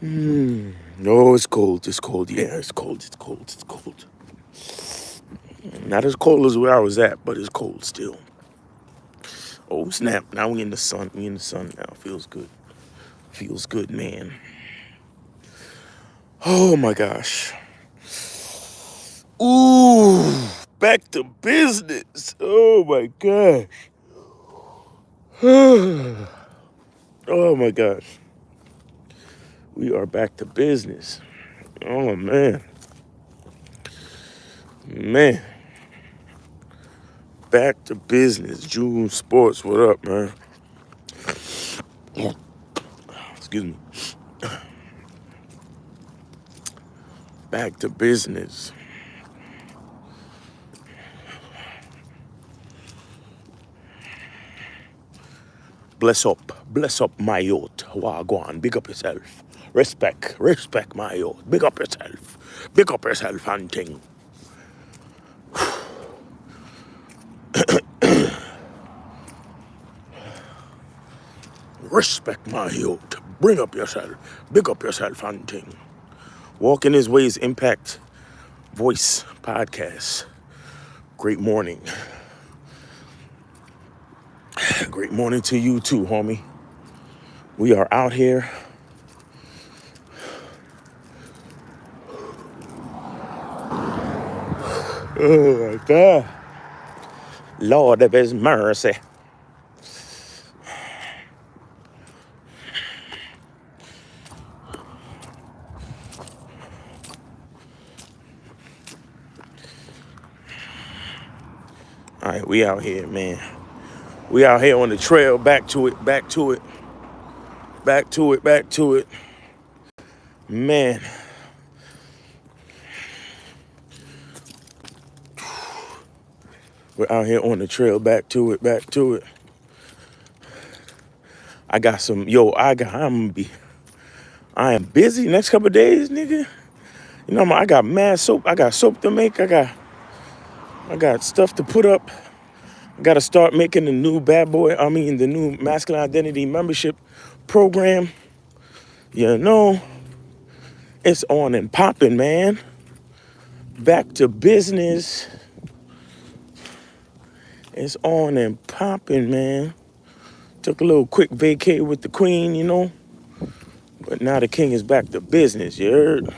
No, it's cold. It's cold. Yeah, it's cold. It's cold. It's cold. Not as cold as where I was at, but it's cold still. Oh snap! Now we in the sun. We in the sun now. Feels good. Feels good, man. Oh my gosh. Ooh, back to business. Oh my gosh. Oh my gosh. We are back to business. Oh man. Man. Back to business. June Sports. What up, man? Excuse me. Back to business. Bless up my youth. Wagwan, big up yourself. Respect my youth. Big up yourself and thing. Respect my youth. Bring up yourself. Big up yourself and thing. Walk in His Ways Impact Voice Podcast. Great morning. Great morning to you too, homie. We are out here. Oh my God. Lord of His mercy. All right, we out here, man. We out here on the trail, back to it. Man, we're out here on the trail, back to it. I got some, I am busy next couple of days, nigga. You know, I got mad soap. I got soap to make. I got stuff to put up. I got to start making the new the new masculine identity membership program. You know, it's on and popping, man. Back to business. It's on and popping, man. Took a little quick vacay with the queen, you know. But now the king is back to business, you heard?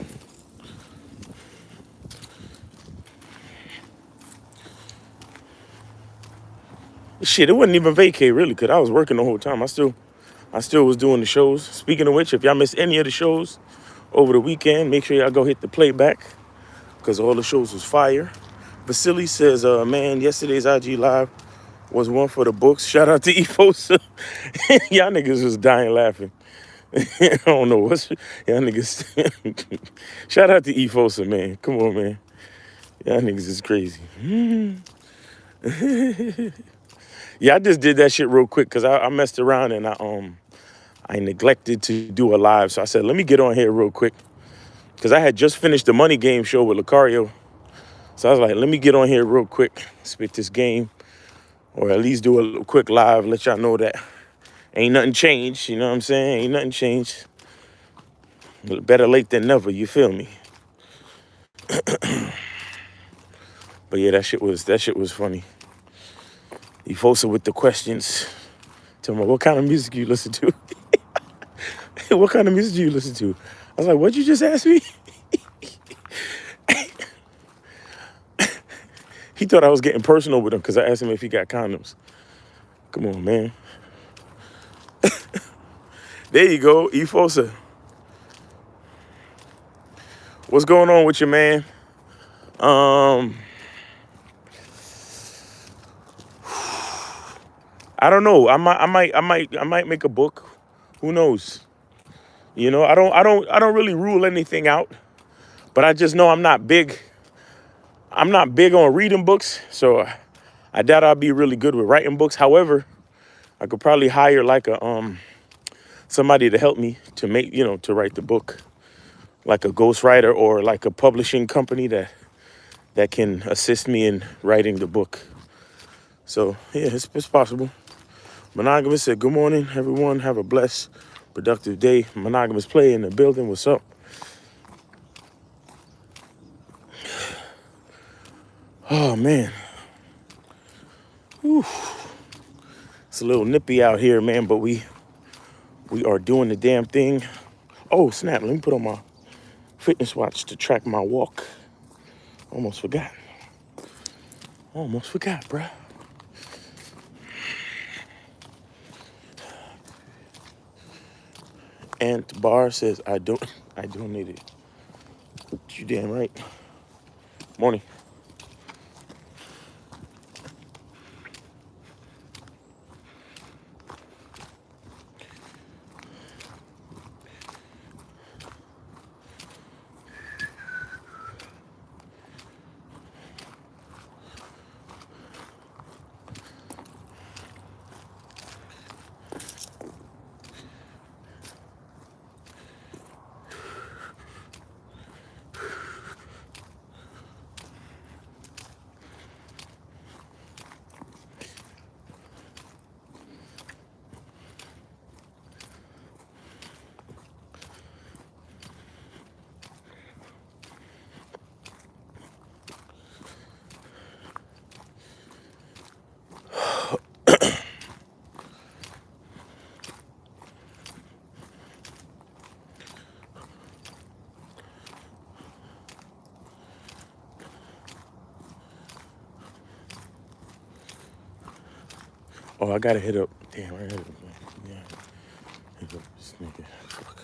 Shit, it wasn't even vacay, really, because I was working the whole time. I still was doing the shows. Speaking of which, if y'all missed any of the shows over the weekend, make sure y'all go hit the playback, because all the shows was fire. Vasily says, man, yesterday's IG Live was one for the books. Shout out to Efosa. Y'all niggas was dying laughing. I don't know what's y'all niggas. Shout out to Efosa, man. Come on, man. Y'all niggas is crazy. Yeah, I just did that shit real quick because I messed around and I neglected to do a live. So I said, let me get on here real quick. Because I had just finished the Money Game show with Lucario. So I was like, let me get on here real quick, spit this game, or at least do a little quick live, let y'all know that ain't nothing changed, you know what I'm saying? Ain't nothing changed. Better late than never, you feel me? But yeah, that shit was funny. Efosa with the questions. Tell me, what kind of music you listen to? What kind of music do you listen to? I was like, what'd you just ask me? He thought I was getting personal with him because I asked him if he got condoms. Come on, man. There you go, Efosa. What's going on with you, man? I don't know. I might make a book. Who knows? You know, I don't really rule anything out. But I just know I'm not big on reading books, so I doubt I'll be really good with writing books. However, I could probably hire like a somebody to help me to make, to write the book, like a ghostwriter or like a publishing company that can assist me in writing the book. So yeah, it's possible. Monogamous said, good morning, everyone. Have a blessed Productive day. Monogamous play in the building. What's up? Oh man. Whew. It's a little nippy out here, man, but we are doing the damn thing. Oh snap, let me put on my fitness watch to track my walk. Almost forgot, bruh. Ant Bar says, I don't need it. You damn right. Morning. Oh, I gotta hit up. Damn, I gotta hit up. Yeah. Hit up this nigga. Fuck.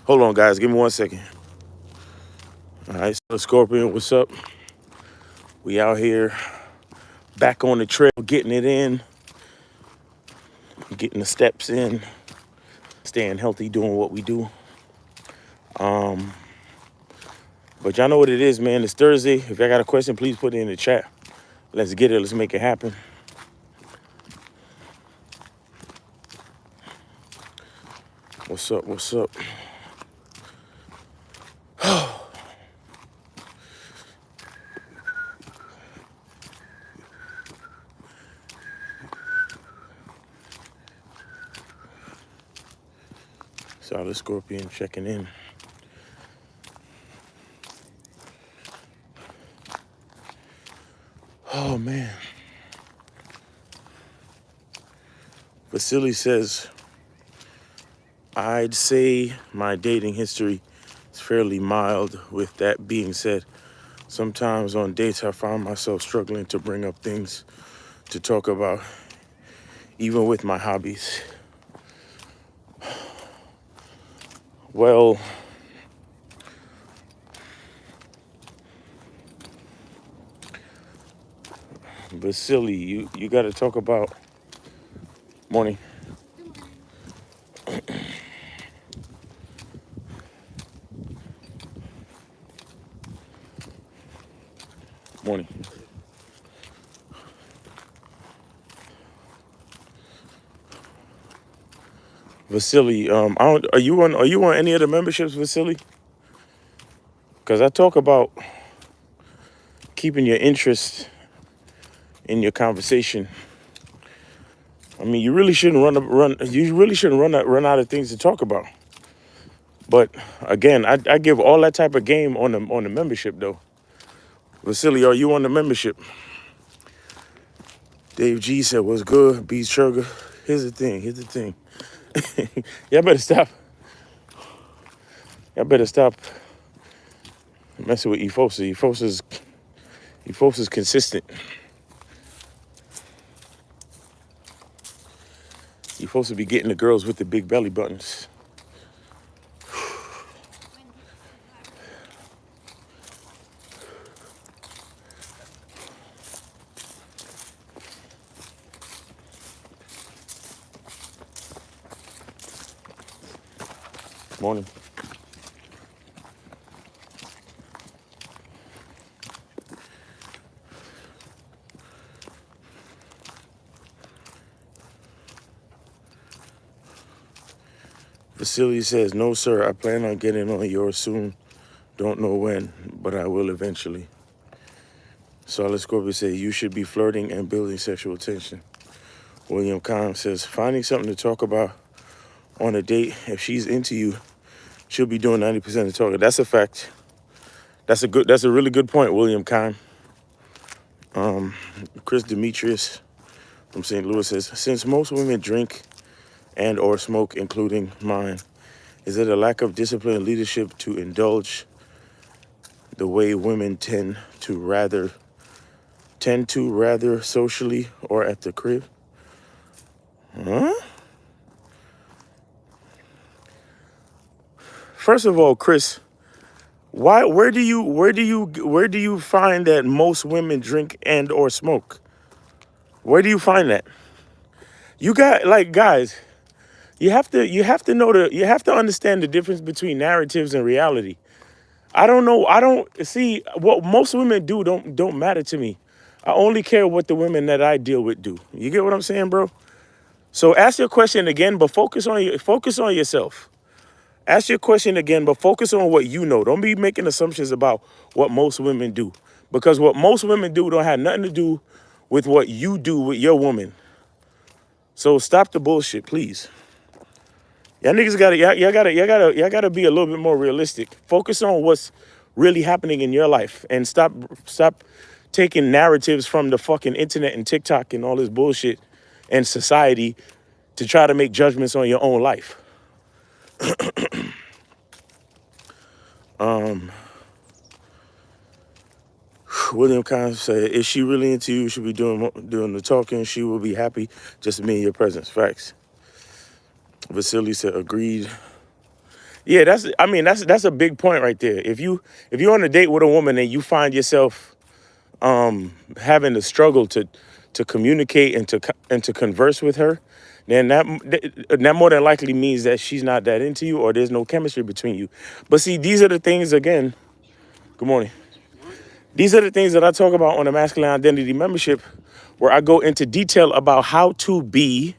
Hold on, guys. Give me 1 second. All right, so Scorpion, what's up? We out here back on the trail, getting it in, getting the steps in, staying healthy, doing what we do. But y'all know what it is, man. It's Thursday. If y'all got a question, please put it in the chat. Let's get it. Let's make it happen. What's up? What's up? Solid Scorpion checking in. Oh, man. Vasily says, I'd say my dating history is fairly mild. With that being said, sometimes on dates I find myself struggling to bring up things to talk about, even with my hobbies. Well, Vasily, you got to talk about morning. Morning. Vasily, are you on any of the memberships, Vasily? Because I talk about keeping your interest in your conversation. I mean, you really shouldn't run out of things to talk about. But again, I give all that type of game on the membership though. Vasily, are you on the membership? Dave G said, what's good? B Sugar. Here's the thing. Y'all better stop messing with Efosa. Efosa's consistent. Efosa be getting the girls with the big belly buttons. Morning. Vasily says, no, sir, I plan on getting on yours soon. Don't know when, but I will eventually. Solid Scorpio says, you should be flirting and building sexual tension. William Kahn says, finding something to talk about on a date. If she's into you, she'll be doing 90% of the talking. That's a fact. That's a really good point, William Kahn. Chris Demetrius from St. Louis says, since most women drink and or smoke, including mine, is it a lack of discipline and leadership to indulge the way women tend to rather socially or at the crib? Huh? First of all, Chris, where do you find that most women drink and or smoke? Where do you find that? You got, like, guys, you have to understand the difference between narratives and reality. I don't see what most women do don't matter to me. I only care what the women that I deal with do. You get what I'm saying, bro? So ask your question again, but focus on yourself. Ask your question again, but focus on what you know. Don't be making assumptions about what most women do. Because what most women do don't have nothing to do with what you do with your woman. So stop the bullshit, please. Y'all niggas y'all gotta be a little bit more realistic. Focus on what's really happening in your life and stop taking narratives from the fucking internet and TikTok and all this bullshit and society to try to make judgments on your own life. William Kahn said, if she really into you, she'll be doing the talking. She will be happy just to be in your presence. Facts. Vasily said, agreed. Yeah, that's a big point right there. If you're on a date with a woman and you find yourself having to struggle to communicate and to converse with her, then that more than likely means that she's not that into you or there's no chemistry between you. But see, these are the things, again. Good morning. These are the things that I talk about on the Masculine Identity Membership, where I go into detail about how to gauge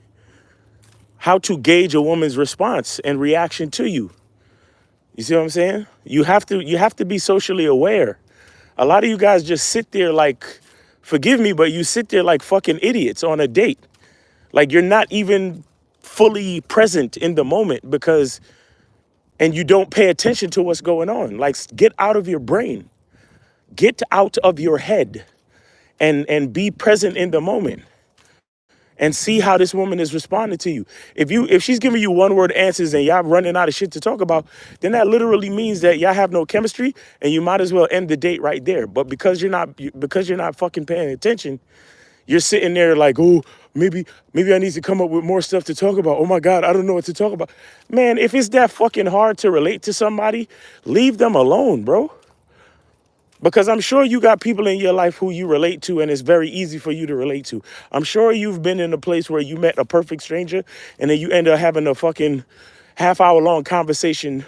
a woman's response and reaction to you. You see what I'm saying? You have to be socially aware. A lot of you guys just sit there like, forgive me, but you sit there like fucking idiots on a date. Like you're not even fully present in the moment and you don't pay attention to what's going on. Like, get out of your brain. Get out of your head and be present in the moment and see how this woman is responding to you. If she's giving you one word answers and y'all running out of shit to talk about, then that literally means that y'all have no chemistry and you might as well end the date right there. But because you're not fucking paying attention, you're sitting there like, oh, maybe I need to come up with more stuff to talk about. Oh my God, I don't know what to talk about. Man, if it's that fucking hard to relate to somebody, leave them alone, bro. Because I'm sure you got people in your life who you relate to and it's very easy for you to relate to. I'm sure you've been in a place where you met a perfect stranger and then you end up having a fucking half-hour long conversation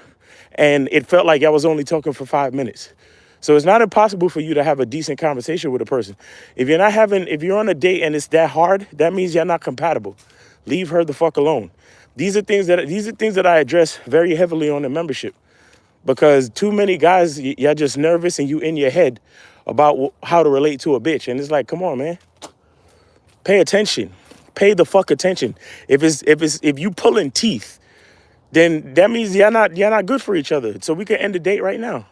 and it felt like I was only talking for 5 minutes. So it's not impossible for you to have a decent conversation with a person. If you're on a date and it's that hard, that means you're not compatible. Leave her the fuck alone. These are things that I address very heavily on the membership. Because too many guys, y'all just nervous and you in your head about how to relate to a bitch. And it's like, come on, man. Pay attention. Pay the fuck attention. If you pulling teeth, then that means y'all not good for each other. So we can end the date right now.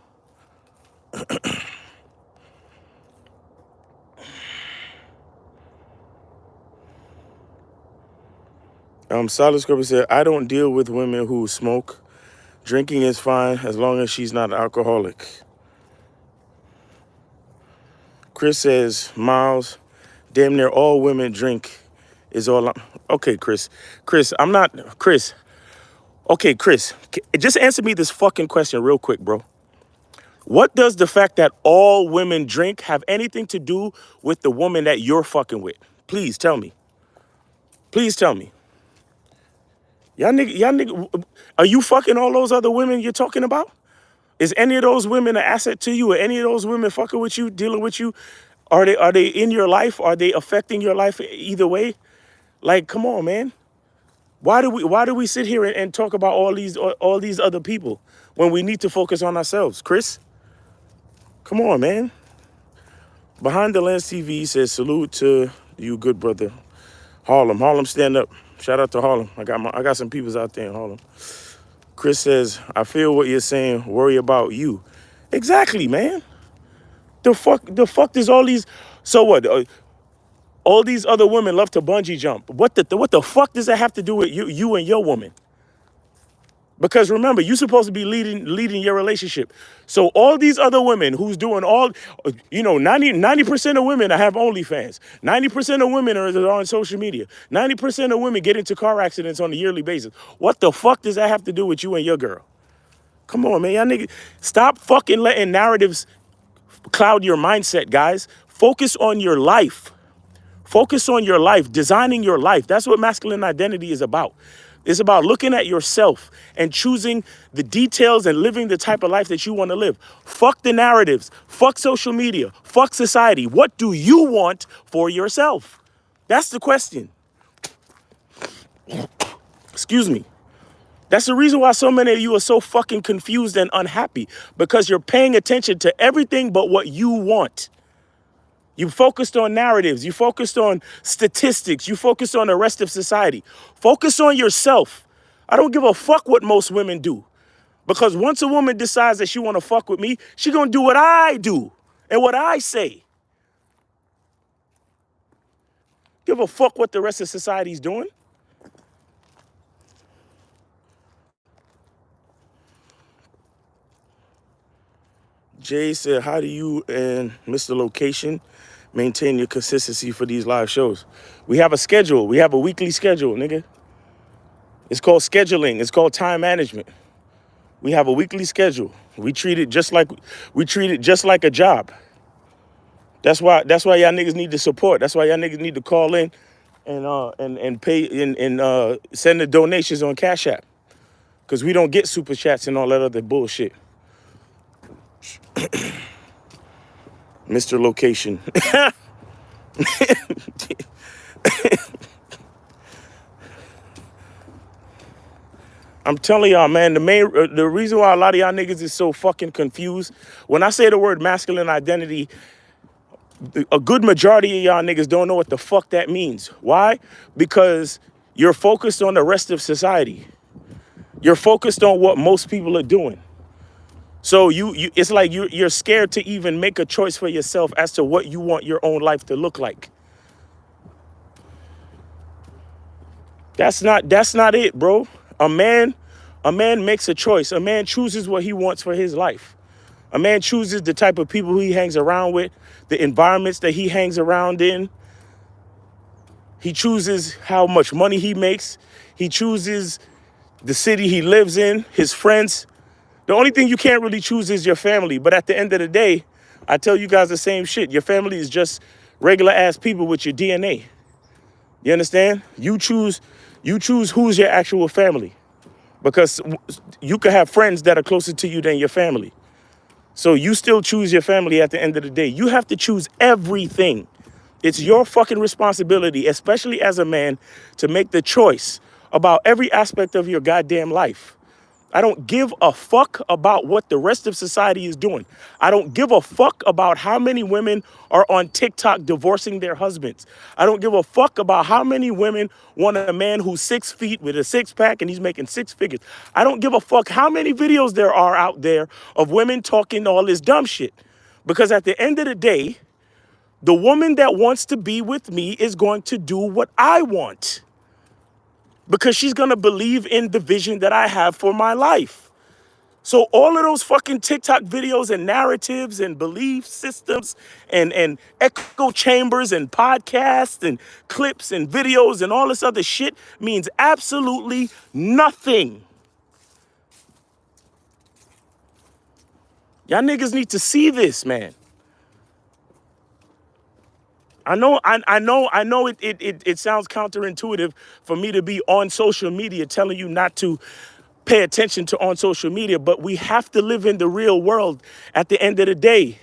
Solid Scrubber said, I don't deal with women who smoke. Drinking is fine as long as she's not an alcoholic. Chris says, Miles, damn near all women drink is all I'm... Okay, Chris. I'm not... Chris. Okay, Chris. Just answer me this fucking question real quick, bro. What does the fact that all women drink have anything to do with the woman that you're fucking with? Please tell me. Please tell me. Y'all nigga, are you fucking all those other women you're talking about? Is any of those women an asset to you? Or any of those women fucking with you, dealing with you? Are they in your life? Are they affecting your life either way? Like, come on, man. Why do we sit here and talk about all these other people when we need to focus on ourselves? Chris? Come on, man. Behind the Lens TV says, salute to you, good brother. Harlem, stand up. Shout out to Harlem. I got some peoples out there in Harlem. Chris says, I feel what you're saying. Worry about you. Exactly, man. The fuck does all these, so what? All these other women love to bungee jump. What the fuck does that have to do with you and your woman? Because remember, you're supposed to be leading your relationship. So all these other women who's doing all, 90% of women have OnlyFans. 90% of women are on social media. 90% of women get into car accidents on a yearly basis. What the fuck does that have to do with you and your girl? Come on, man. Y'all niggas, stop fucking letting narratives cloud your mindset, guys. Focus on your life. Focus on your life, designing your life. That's what masculine identity is about. It's about looking at yourself and choosing the details and living the type of life that you want to live. Fuck the narratives. Fuck social media. Fuck society. What do you want for yourself? That's the question. Excuse me. That's the reason why so many of you are so fucking confused and unhappy, because you're paying attention to everything but what you want. You focused on narratives. You focused on statistics. You focused on the rest of society. Focus on yourself. I don't give a fuck what most women do. Because once a woman decides that she want to fuck with me, she going to do what I do and what I say. Give a fuck what the rest of society's doing. Jay said, how do you and Mr. Location maintain your consistency for these live shows? We have a schedule. We have a weekly schedule, nigga. It's called scheduling. It's called time management. We have a weekly schedule. We treat it just like a job. That's why y'all niggas need the support. That's why y'all niggas need to call in and pay and send the donations on Cash App. Cause we don't get super chats and all that other bullshit. Mr. Location. I'm telling y'all, man, the reason why a lot of y'all niggas is so fucking confused, when I say the word masculine identity, a good majority of y'all niggas don't know what the fuck that means. Why? Because you're focused on the rest of society. You're focused on what most people are doing. So it's like you're scared to even make a choice for yourself as to what you want your own life to look like. That's not it, bro. A man makes a choice. A man chooses what he wants for his life. A man chooses the type of people he hangs around with, the environments that he hangs around in. He chooses how much money he makes. He chooses the city he lives in, his friends. The only thing you can't really choose is your family. But at the end of the day, I tell you guys the same shit. Your family is just regular ass people with your DNA. You understand? You choose who's your actual family. Because you could have friends that are closer to you than your family. So you still choose your family at the end of the day. You have to choose everything. It's your fucking responsibility, especially as a man, to make the choice about every aspect of your goddamn life. I don't give a fuck about what the rest of society is doing. I don't give a fuck about how many women are on TikTok divorcing their husbands. I don't give a fuck about how many women want a man who's 6 feet with a six pack and he's making six figures. I don't give a fuck how many videos there are out there of women talking all this dumb shit. Because at the end of the day, the woman that wants to be with me is going to do what I want. Because she's going to believe in the vision that I have for my life. So all of those fucking TikTok videos and narratives and belief systems and echo chambers and podcasts and clips and videos and all this other shit means absolutely nothing. Y'all niggas need to see this, man. I know it sounds counterintuitive for me to be on social media telling you not to pay attention to on social media, but we have to live in the real world at the end of the day.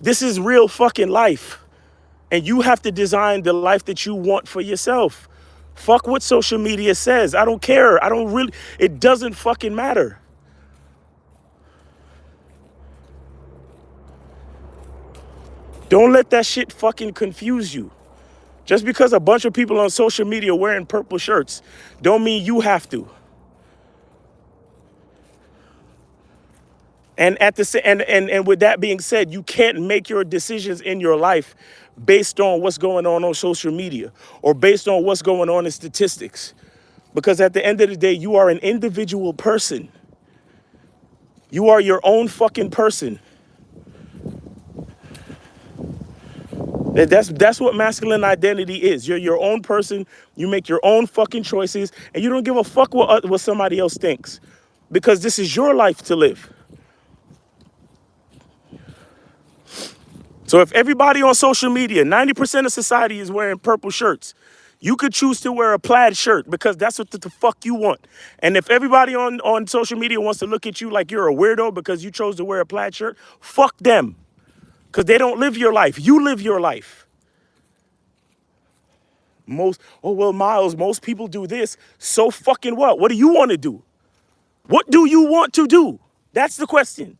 This is real fucking life. And you have to design the life that you want for yourself. Fuck what social media says. I don't care. It doesn't fucking matter. Don't let that shit fucking confuse you. Just because a bunch of people on social media wearing purple shirts don't mean you have to. And at the and with that being said, you can't make your decisions in your life based on what's going on social media or based on what's going on in statistics. Because at the end of the day, you are an individual person. You are your own fucking person. That's what masculine identity is. You're your own person. You make your own fucking choices, and you don't give a fuck what somebody else thinks, because this is your life to live. So if everybody on social media, 90% of society is wearing purple shirts, you could choose to wear a plaid shirt because that's what the fuck you want. And if everybody on social media wants to look at you like you're a weirdo because you chose to wear a plaid shirt, fuck them. Because they don't live your life. You live your life. Miles, most people do this. So fucking what? What do you want to do? What do you want to do? That's the question.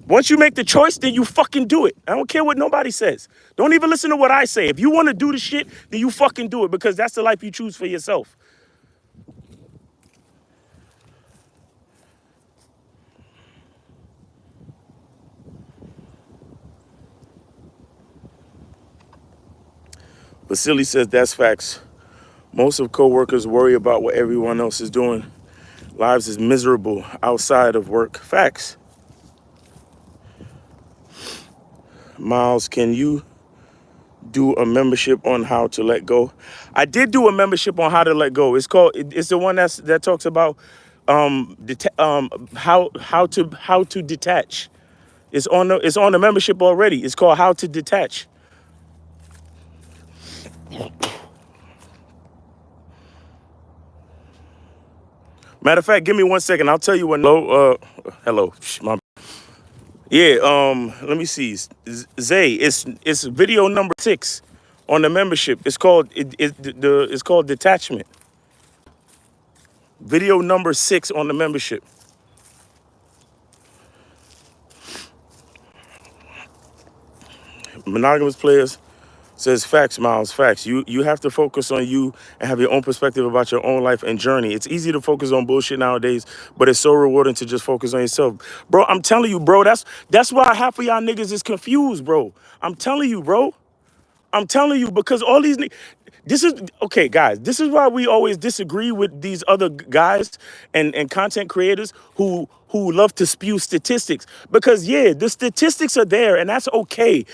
Once you make the choice, then you fucking do it. I don't care what nobody says. Don't even listen to what I say. If you want to do the shit, then you fucking do it, because that's the life you choose for yourself. Vasily says that's facts. Most of coworkers worry about what everyone else is doing. Lives is miserable outside of work. Facts. Miles, can you do a membership on how to let go? I did do a membership on how to let go. It's the one that talks about how to detach. It's on the membership already. It's called How to Detach. Matter of fact, give me 1 second. I'll tell you when. Hello. Yeah. Let me see. Zay, it's video number 6 on the membership. It's called Detachment. Video number 6 on the membership. Monogamous players says facts, Miles, facts. You have to focus on you and have your own perspective about your own life and journey. It's easy to focus on bullshit nowadays, but it's so rewarding to just focus on yourself. Bro, I'm telling you, bro, that's why half of y'all niggas is confused, bro. I'm telling you, bro. I'm telling you, because all these this is okay, guys. This is why we always disagree with these other guys and content creators who love to spew statistics. Because yeah, the statistics are there, and that's okay.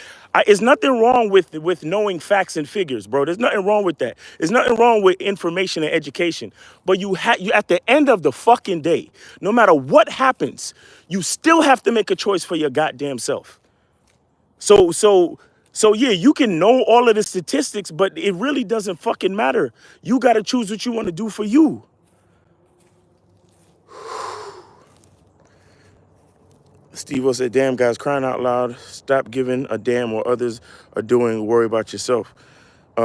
There's nothing wrong with knowing facts and figures, bro. There's nothing wrong with that. There's nothing wrong with information and education. But you at the end of the fucking day, no matter what happens, you still have to make a choice for your goddamn self. So yeah, you can know all of the statistics, but it really doesn't fucking matter. You got to choose what you want to do for you. Steve-O said, damn, guys, crying out loud. Stop giving a damn what others are doing. Worry about yourself.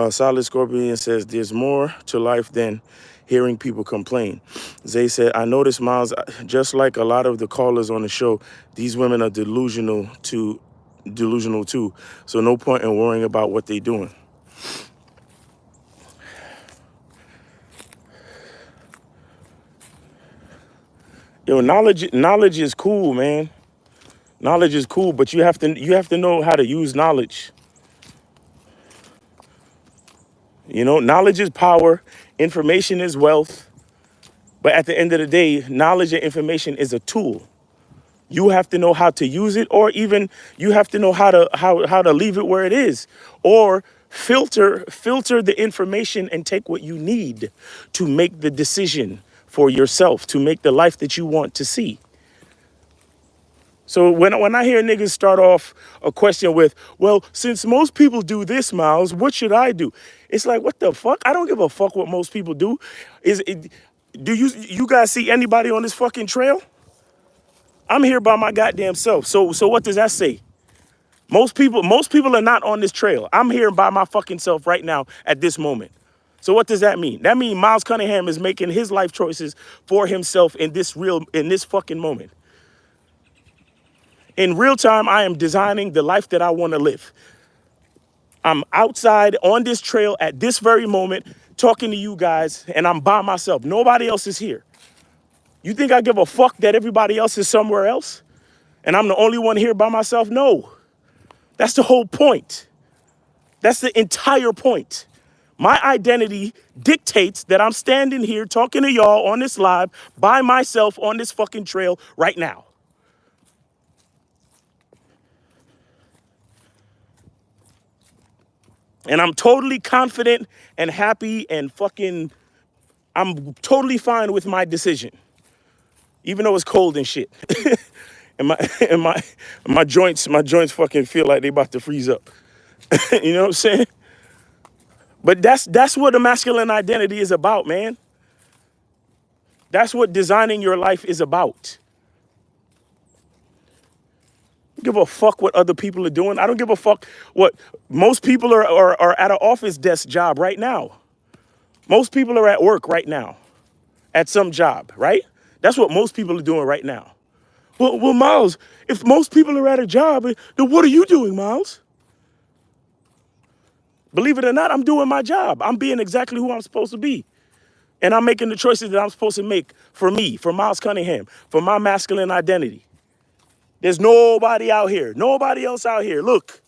Solid Scorpion says, there's more to life than hearing people complain. Zay said, I noticed, Miles, just like a lot of the callers on the show, these women are delusional too. So no point in worrying about what they're doing. Yo, knowledge is cool, man. Knowledge is cool, but you have to know how to use knowledge. You know, knowledge is power, information is wealth. But at the end of the day, knowledge and information is a tool. You have to know how to use it, or even you have to know how to leave it where it is, or filter the information and take what you need to make the decision for yourself, to make the life that you want to see. So when I hear niggas start off a question with, well, since most people do this, Miles, what should I do? It's like, what the fuck? I don't give a fuck what most people do. Do you guys see anybody on this fucking trail? I'm here by my goddamn self. So what does that say? Most people are not on this trail. I'm here by my fucking self right now at this moment. So what does that mean? That means Miles Cunningham is making his life choices for himself in this fucking moment. In real time, I am designing the life that I want to live. I'm outside on this trail at this very moment talking to you guys, and I'm by myself. Nobody else is here. You think I give a fuck that everybody else is somewhere else? And I'm the only one here by myself? No. That's the whole point. That's the entire point. My identity dictates that I'm standing here talking to y'all on this live by myself on this fucking trail right now. And I'm totally confident and happy and fucking, I'm totally fine with my decision. Even though it's cold and shit. and my and my joints fucking feel like they about to freeze up. You know what I'm saying? But that's what a masculine identity is about, man. That's what designing your life is about. I don't give a fuck what other people are doing. I don't give a fuck what most people are at an office desk job right now. Most people are at work right now, at some job, right? That's what most people are doing right now. Well, Miles, if most people are at a job, then what are you doing, Miles? Believe it or not, I'm doing my job. I'm being exactly who I'm supposed to be. And I'm making the choices that I'm supposed to make for me, for Miles Cunningham, for my masculine identity. There's nobody out here, nobody else out here. Look.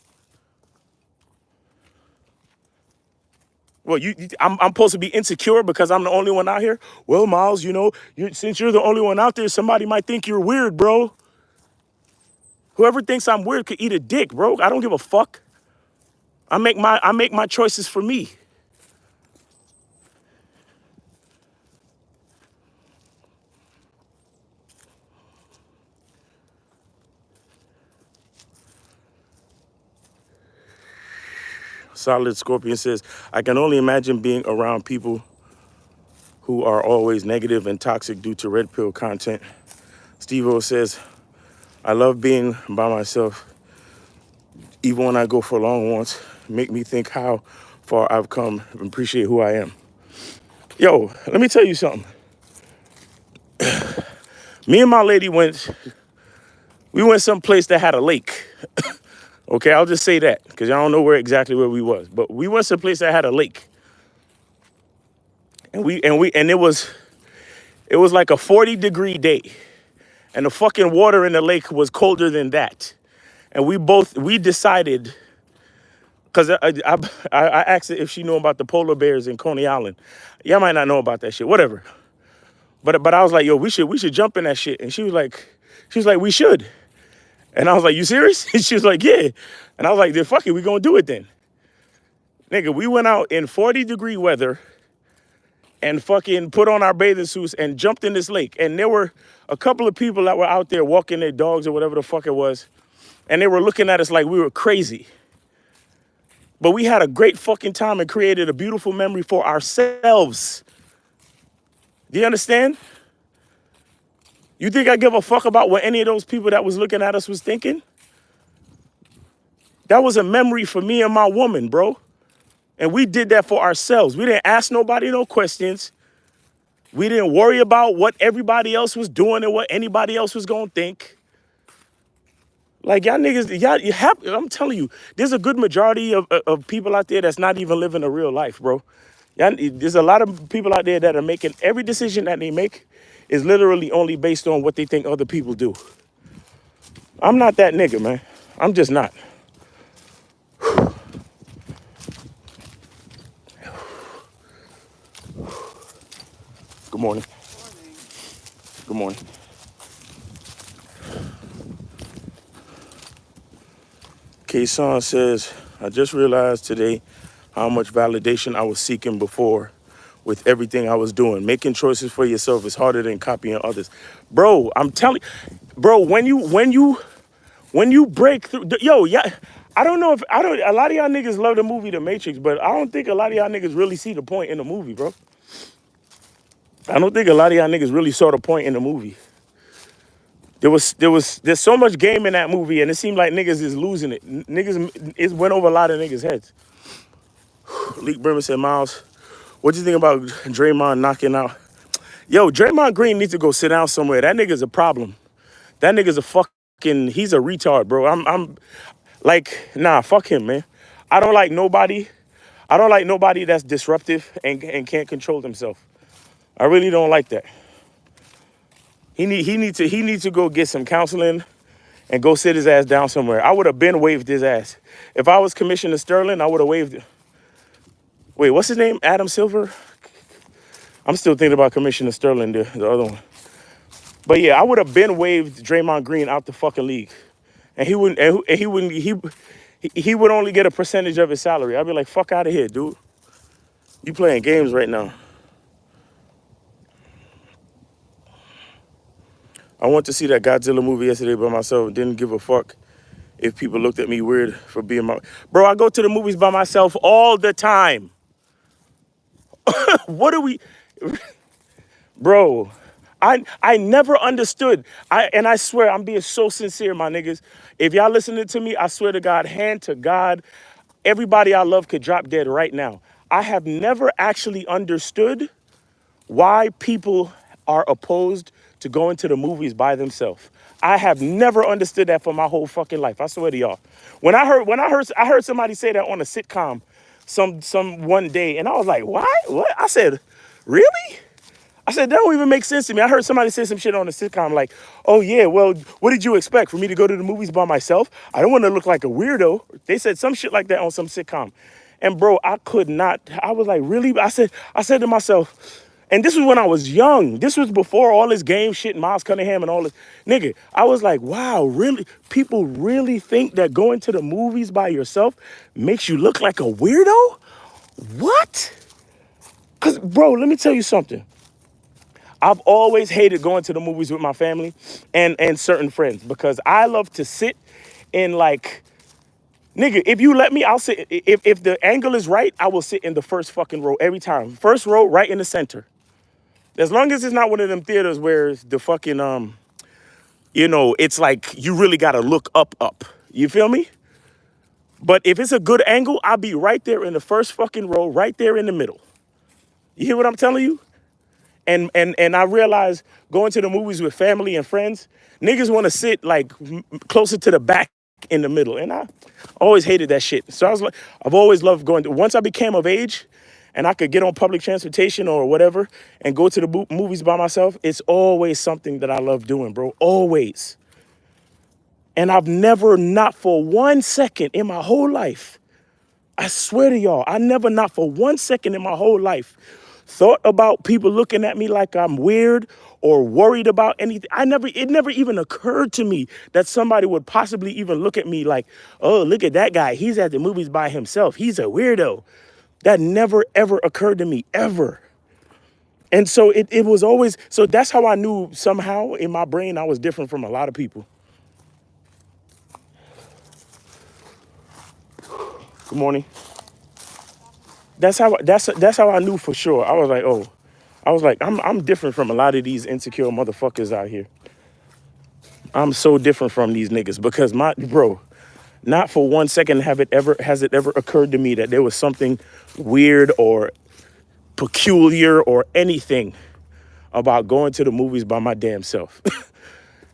Well, I'm supposed to be insecure because I'm the only one out here? Well, Miles, you know, since you're the only one out there, somebody might think you're weird, bro. Whoever thinks I'm weird could eat a dick, bro. I don't give a fuck. I make my choices for me. Solid Scorpion says, I can only imagine being around people who are always negative and toxic due to red pill content. Steve-O says, I love being by myself, even when I go for long walks, make me think how far I've come and appreciate who I am. Yo, let me tell you something. Me and my lady went someplace that had a lake. Okay, I'll just say that because I don't know exactly where we was, but we went someplace that had a lake, and it was like a 40-degree day, and the fucking water in the lake was colder than that, and we decided because I asked her if she knew about the polar bears in Coney Island. Y'all might not know about that shit, whatever. But I was like, yo, we should jump in that shit, and she was like, we should. And I was like, you serious? And she was like, yeah. And I was like, then fuck it, we gonna do it then. Nigga, we went out in 40-degree weather and fucking put on our bathing suits and jumped in this lake. And there were a couple of people that were out there walking their dogs or whatever the fuck it was. And they were looking at us like we were crazy. But we had a great fucking time and created a beautiful memory for ourselves. Do you understand? You think I give a fuck about what any of those people that was looking at us was thinking? That was a memory for me and my woman, bro. And we did that for ourselves. We didn't ask nobody no questions. We didn't worry about what everybody else was doing and what anybody else was gonna think. Like y'all niggas, I'm telling you, there's a good majority of people out there that's not even living a real life, bro. There's a lot of people out there that are making every decision that they make is literally only based on what they think other people do. I'm not that nigga, man. I'm just not. Good morning. Good morning. Kason says, I just realized today how much validation I was seeking before with everything I was doing. Making choices for yourself is harder than copying others. Bro, I'm telling you, bro, when you break through, yo, yeah, a lot of y'all niggas love the movie The Matrix, but I don't think a lot of y'all niggas really see the point in the movie, bro. I don't think a lot of y'all niggas really saw the point in the movie. There's so much game in that movie, and it seemed like niggas is losing it. It went over a lot of niggas' heads. Leek Berman said, Miles, what do you think about Draymond knocking out? Yo, Draymond Green needs to go sit down somewhere. That nigga's a problem. That nigga's he's a retard, bro. I'm like, nah, fuck him, man. I don't like nobody. I don't like nobody that's disruptive and can't control themselves. I really don't like that. He needs to go get some counseling and go sit his ass down somewhere. I would have been waved his ass. If I was Commissioner Sterling, I would have waved. Wait, what's his name? Adam Silver? I'm still thinking about Commissioner Sterling, the other one. But yeah, I would have been waved Draymond Green out the fucking league, and he would only get a percentage of his salary. I'd be like, fuck out of here, dude. You playing games right now. I went to see that Godzilla movie yesterday by myself. Didn't give a fuck if people looked at me weird for being my bro. I go to the movies by myself all the time. What do we, bro? I never understood. I swear I'm being so sincere, my niggas. If y'all listening to me, I swear to God, hand to God, everybody I love could drop dead right now. I have never actually understood why people are opposed to going to the movies by themselves. I have never understood that for my whole fucking life. I swear to y'all. I heard somebody say that on a sitcom some one day, and I was like, why? What? I said, really? I said, that don't even make sense to me. I heard somebody say some shit on a sitcom like, oh yeah, well, what did you expect? For me to go to the movies by myself? I don't want to look like a weirdo. They said some shit like that on some sitcom. And bro, I could not, I was like, really? I said to myself, and this was when I was young. This was before all this game shit, Miles Cunningham and all this. Nigga, I was like, wow, really? People really think that going to the movies by yourself makes you look like a weirdo? What? Cause bro, let me tell you something. I've always hated going to the movies with my family and certain friends because I love to sit in like, nigga, if you let me, I'll sit. If the angle is right, I will sit in the first fucking row every time. First row, right in the center. As long as it's not one of them theaters where the fucking, it's like you really gotta look up. You feel me? But if it's a good angle, I'll be right there in the first fucking row, right there in the middle. You hear what I'm telling you? And I realize going to the movies with family and friends, niggas want to sit like closer to the back in the middle. And I always hated that shit. So I've always loved going to, once I became of age and I could get on public transportation or whatever and go to the movies by myself, it's always something that I love doing, bro. Always. And I've never, not for 1 second in my whole life, I swear to y'all, I never, not for 1 second in my whole life, thought about people looking at me like I'm weird or worried about anything. It never even occurred to me that somebody would possibly even look at me like, oh, look at that guy. He's at the movies by himself. He's a weirdo. That never, ever occurred to me, ever. And so it was always, so that's how I knew somehow in my brain I was different from a lot of people. Good morning. That's how I knew for sure. I was like, oh, I'm different from a lot of these insecure motherfuckers out here. I'm so different from these niggas because not for 1 second has it ever occurred to me that there was something weird or peculiar or anything about going to the movies by my damn self.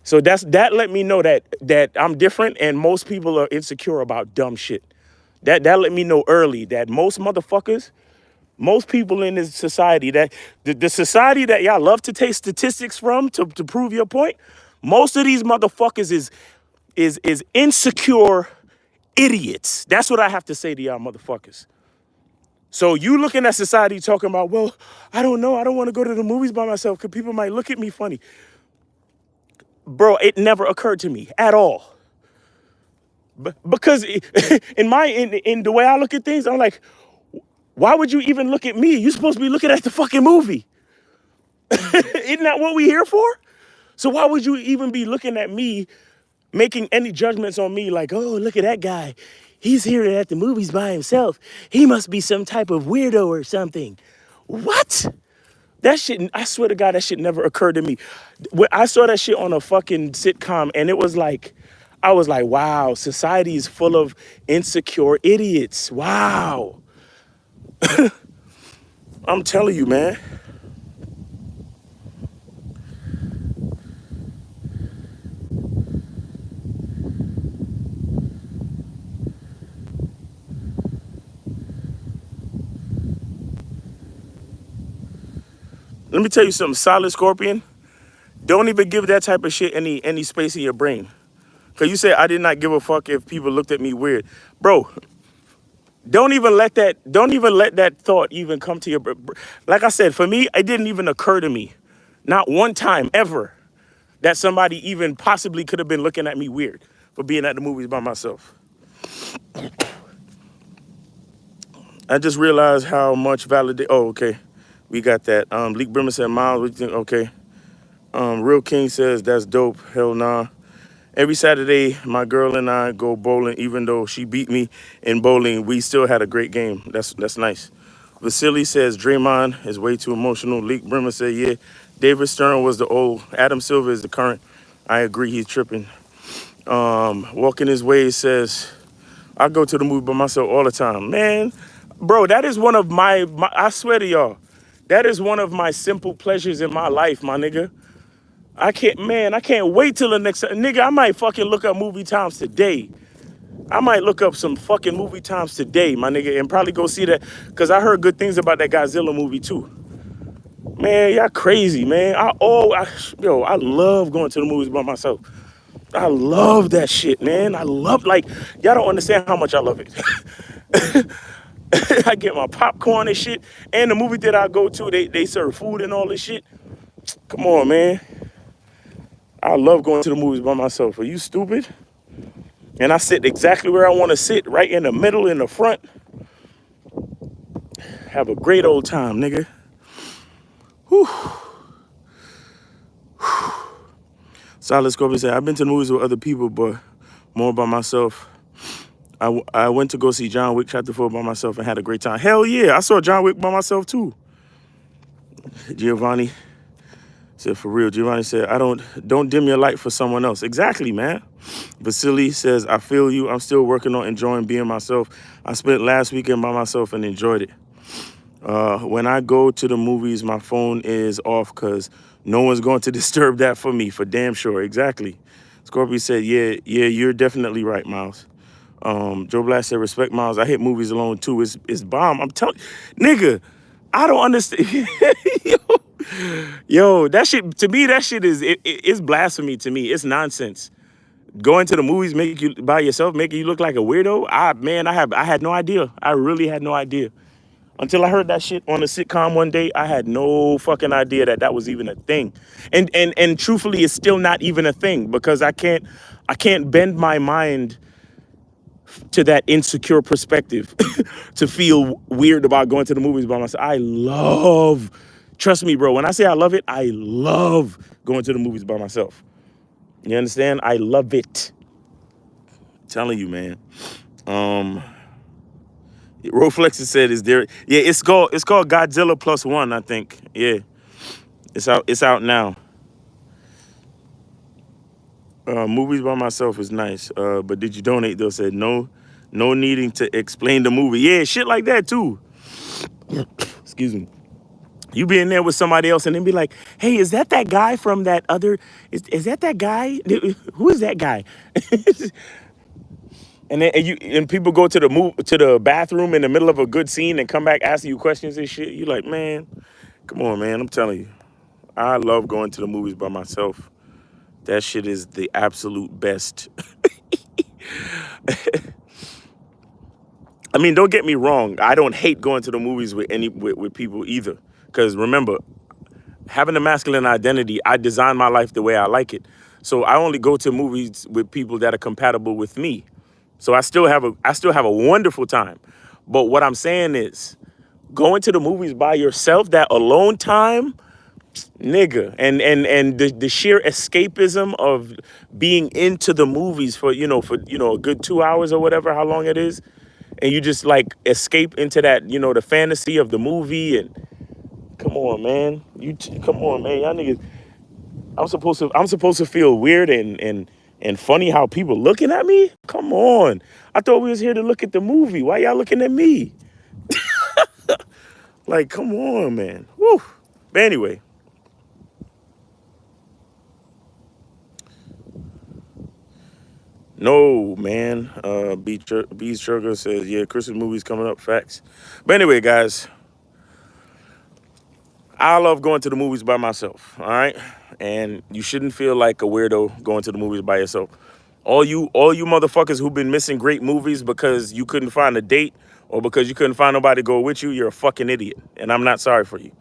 So that let me know that I'm different and most people are insecure about dumb shit. That let me know early that most people in this society, that the society that y'all love to take statistics from to prove your point, most of these motherfuckers is insecure idiots. That's what I have to say to y'all motherfuckers. So you looking at society talking about, well, I don't know, I don't want to go to the movies by myself because people might look at me funny. Bro, it never occurred to me at all. Because in the way I look at things, I'm like, why would you even look at me? You're supposed to be looking at the fucking movie. Isn't that what we here for? So why would you even be looking at me, making any judgments on me like, oh, look at that guy. He's here at the movies by himself. He must be some type of weirdo or something. What? That shit, I swear to God, that shit never occurred to me. I saw that shit on a fucking sitcom and it was like, I was like, wow, society is full of insecure idiots. Wow. I'm telling you, man. Let me tell you something, solid Scorpion. Don't even give that type of shit any space in your brain. Cause you said I did not give a fuck if people looked at me weird, bro. Don't even let that thought even come to your. Like I said, for me, it didn't even occur to me, not one time ever, that somebody even possibly could have been looking at me weird for being at the movies by myself. I just realized how much validate. Oh, okay, we got that. Leek Brimmer said, "Miles, what you think?" Okay. Real King says that's dope. Hell nah. Every Saturday, my girl and I go bowling. Even though she beat me in bowling, we still had a great game. That's nice. Vasily says Draymond is way too emotional. Leek Brimmer said, yeah. David Stern was the old. Adam Silver is the current. I agree, he's tripping. Walking His Way says, I go to the movie by myself all the time. Man, bro, that is one of my I swear to y'all, that is one of my simple pleasures in my life, my nigga. I can't wait till the next, nigga, I might fucking look up movie times today. I might look up some fucking movie times today, my nigga, and probably go see that, because I heard good things about that Godzilla movie too. Man, y'all crazy, man. I love going to the movies by myself. I love that shit, man. I love, like, y'all don't understand how much I love it. I get my popcorn and shit. And the movie that I go to, they serve food and all this shit. Come on, man. I love going to the movies by myself. Are you stupid? And I sit exactly where I want to sit, right in the middle, in the front. Have a great old time, nigga. Whew. Solid Scorpion said, I've been to the movies with other people, but more by myself. I went to go see John Wick Chapter 4 by myself and had a great time. Hell yeah, I saw John Wick by myself too. Giovanni said, for real. Giovanni said, don't dim your light for someone else. Exactly, man. Vasily says, I feel you. I'm still working on enjoying being myself. I spent last weekend by myself and enjoyed it. When I go to the movies, my phone is off because no one's going to disturb that for me, for damn sure. Exactly. Scorpio said, yeah, you're definitely right, Miles. Joe Black said, respect, Miles. I hit movies alone too. It's bomb. I'm telling, nigga, I don't understand. Yo, that shit, to me, that shit it's blasphemy to me. It's nonsense. Going to the movies, make you by yourself, making you look like a weirdo. I had no idea. I really had no idea. Until I heard that shit on a sitcom one day, I had no fucking idea that that was even a thing. And truthfully, it's still not even a thing because I can't bend my mind to that insecure perspective to feel weird about going to the movies by myself. Trust me, bro, when I say I love it, I love going to the movies by myself. You understand? I love it. I'm telling you, man. Roflexes said, "Is there?" Yeah, it's called Godzilla Plus One, I think. Yeah, it's out now. Movies by myself is nice. But did you donate? They'll say no needing to explain the movie. Yeah, shit like that too. Excuse me. You be in there with somebody else and then be like, "Hey, is that guy from that other? Is that guy? Who is that guy?" And people go to the bathroom in the middle of a good scene and come back asking you questions and shit. You like, man, come on, man. I'm telling you, I love going to the movies by myself. That shit is the absolute best. I mean, don't get me wrong. I don't hate going to the movies with people either. Because remember, having a masculine identity, I design my life the way I like it. So I only go to movies with people that are compatible with me. So I still have a wonderful time. But what I'm saying is, going to the movies by yourself, that alone time, nigga, and the sheer escapism of being into the movies for a good 2 hours or whatever, how long it is, and you just like escape into that, the fantasy of the movie. And come on, man, come on, man, y'all niggas. I'm supposed to feel weird and funny how people looking at me. Come on, I thought we was here to look at the movie. Why y'all looking at me? Like, come on, man. Woo. But anyway. No, man. B Sugar says, yeah, Christmas movies coming up. Facts. But anyway, guys, I love going to the movies by myself, all right? And you shouldn't feel like a weirdo going to the movies by yourself. All you motherfuckers who've been missing great movies because you couldn't find a date or because you couldn't find nobody to go with you, you're a fucking idiot. And I'm not sorry for you.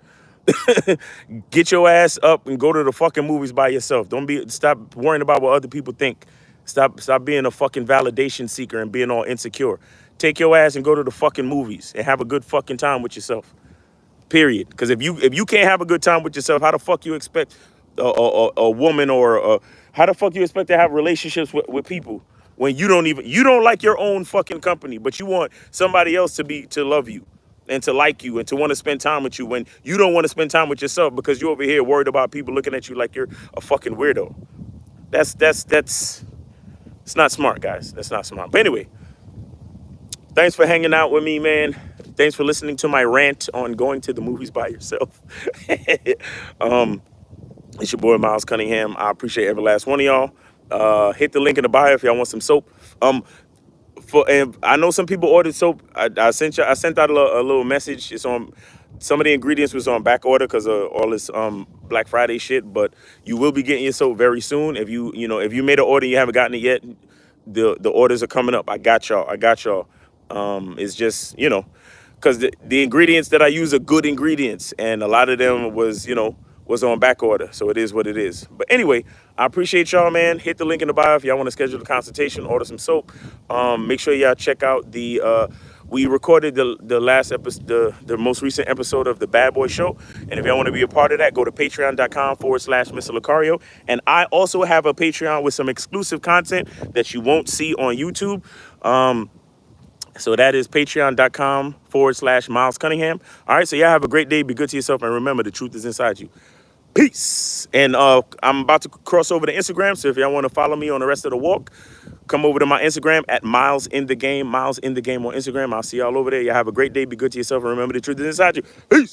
Get your ass up and go to the fucking movies by yourself. Stop worrying about what other people think. Stop being a fucking validation seeker and being all insecure. Take your ass and go to the fucking movies and have a good fucking time with yourself. Period. Because if you can't have a good time with yourself, how the fuck you expect a woman how the fuck you expect to have relationships with people when you don't like your own fucking company, but you want somebody else to love you and to like you and to want to spend time with you when you don't want to spend time with yourself because you're over here worried about people looking at you like you're a fucking weirdo. That's it's not smart, guys. That's not smart. But anyway, thanks for hanging out with me, man. Thanks for listening to my rant on going to the movies by yourself. um, it's your boy Miles Cunningham. I appreciate every last one of y'all. Hit the link in the bio if y'all want some soap. And I know some people ordered soap. I sent out a little message. It's on some of the ingredients was on back order because of all this Black Friday shit. But you will be getting your soap very soon. If you made an order and you haven't gotten it yet, the orders are coming up. I got y'all. It's just because the ingredients that I use are good ingredients, and a lot of them was on back order, so it is what it is. But anyway, I appreciate y'all, man. Hit the link in the bio if y'all want to schedule a consultation, order some soap. Make sure y'all check out we recorded the last episode, the most recent episode of the Bad Boy Show. And if y'all want to be a part of that, go to patreon.com/Mr. Lucario. And I also have a Patreon with some exclusive content that you won't see on YouTube. So that is patreon.com/Miles Cunningham. All right, so y'all have a great day. Be good to yourself. And remember, the truth is inside you. Peace. And I'm about to cross over to Instagram. So if y'all want to follow me on the rest of the walk, come over to my Instagram at Miles in the Game. Miles in the Game on Instagram. I'll see y'all over there. Y'all have a great day. Be good to yourself. And remember, the truth is inside you. Peace.